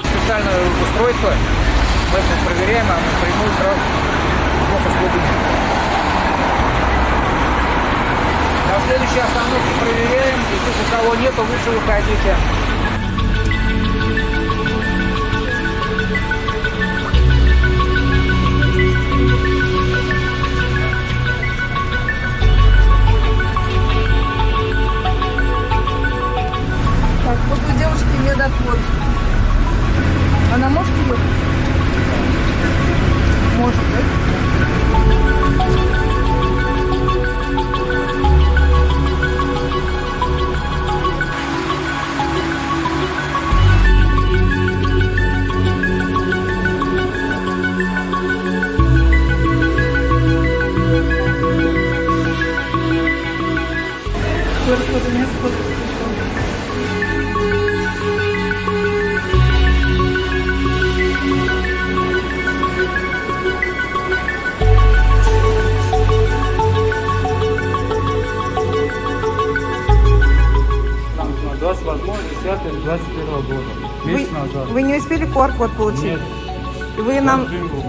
Специальное устройство. Мы это проверяем, а напрямую сразу просто слабым. На следующей остановке проверяем. Если никого нету, лучше выходите. Так, вот у девушки медотвод. Она может ехать? Может, да? Сколько мест, сколько пришло? Там 28-10-21 года. Месяц назад. Вы не успели QR-код получить? Нет. И вы нам... Я живу.